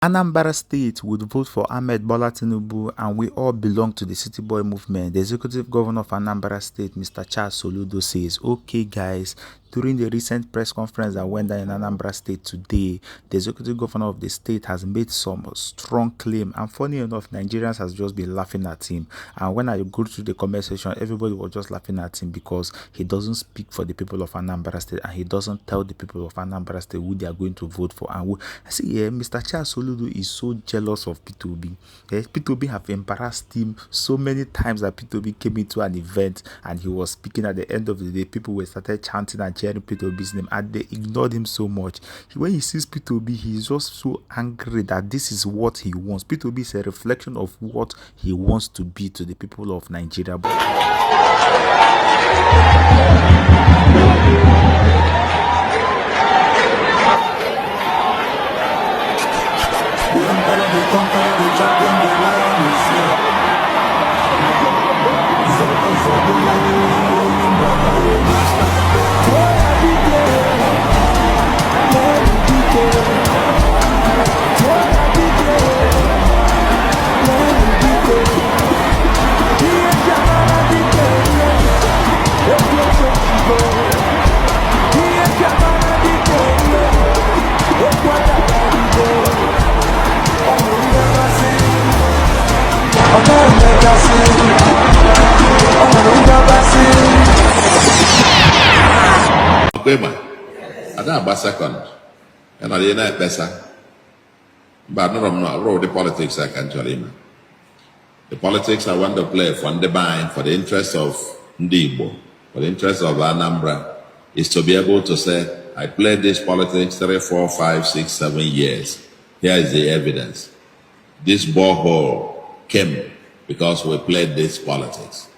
Anambra State would vote for Ahmed Tinubu, and we all belong to the City Boy movement. The executive governor of Anambra State, Mr. Soludo, says, okay guys, during the recent press conference that went down in Anambra State today, the executive governor of the state has made some strong claim, and funny enough, Nigerians has just been laughing at him. And when I go through the comment section, everybody was just laughing at him because he doesn't speak for the people of Anambra State, and he doesn't tell the people of Anambra State who they are going to vote for. And I see, Mr. Soludo is so jealous of Peter Obi. Peter Obi have embarrassed him so many times that Peter Obi came into an event and he was speaking. At the end of the day, people were started chanting and cheering Peter Obi's name, and they ignored him so much. When he sees Peter Obi, he's just so angry that this is what he wants. Peter Obi is a reflection of what he wants to be to the people of Nigeria. I don't have second, and I didn't better. But no, the politics I can tell him. The politics I want to play for the bind for the interest of Ndibo, for the interest of Anambra, is to be able to say, I played this politics 3, 4, 5, 6, 7 years. Here is the evidence. This borehole came because we played this politics.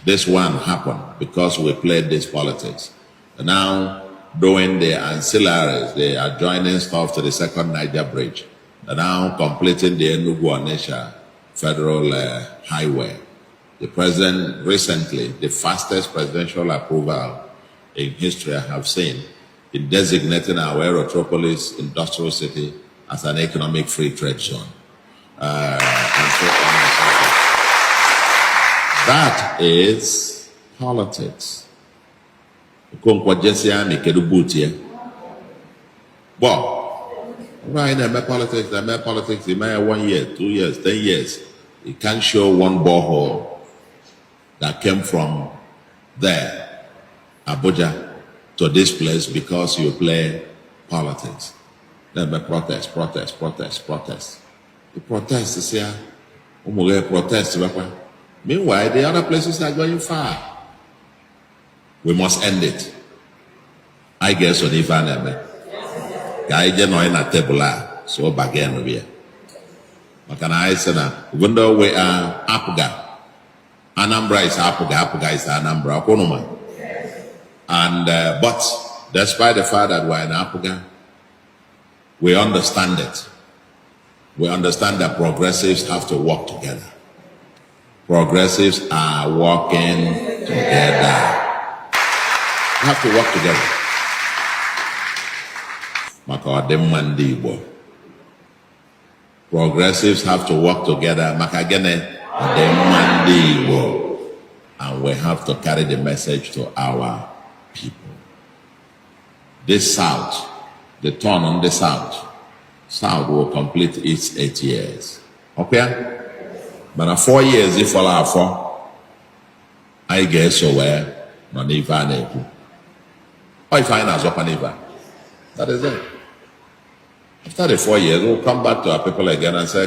This one happened because we played this politics. And now, doing the ancillaries, the adjoining stuff to the second Niger Bridge, and now completing the Enugu-Onitsha Federal Highway. The president recently, the fastest presidential approval in history I have seen, in designating our Aerotropolis industrial city as an economic free trade zone. And so on and so forth. That is politics. Well, right, I make politics, it may 1 year, 2 years, 10 years. You can't show one borehole that came from there, Abuja, to this place because you play politics. Then may protest. The protest is here. Protest. Meanwhile, the other places are going far. We must end it. I guess on Ivan I just know in a table so again over here. But I say now, even though we are Apuga, Anambra is Apuga is Anambra, Okonoma. And but despite the fact that we're in Apuga, we understand it. We understand that progressives have to work together. Progressives are working together. We have to work together. Progressives have to work together. And we have to carry the message to our people. This South, the turn on the South will complete its 8 years. Okay? But 4 years, if all are 4, I guess so where not even or if I know Zopaniva. That is it. After the 4 years, we'll come back to our people again and say,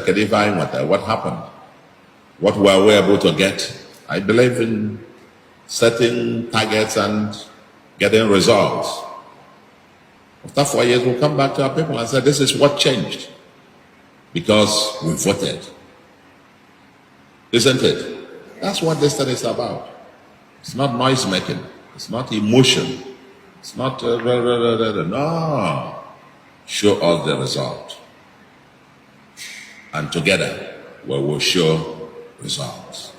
what happened? What were we able to get? I believe in setting targets and getting results. After 4 years, we'll come back to our people and say, this is what changed. Because we voted. Isn't it? That's what this thing is about. It's not noise making. It's not emotion. It's not, no. Show us the result. And together, we will show results.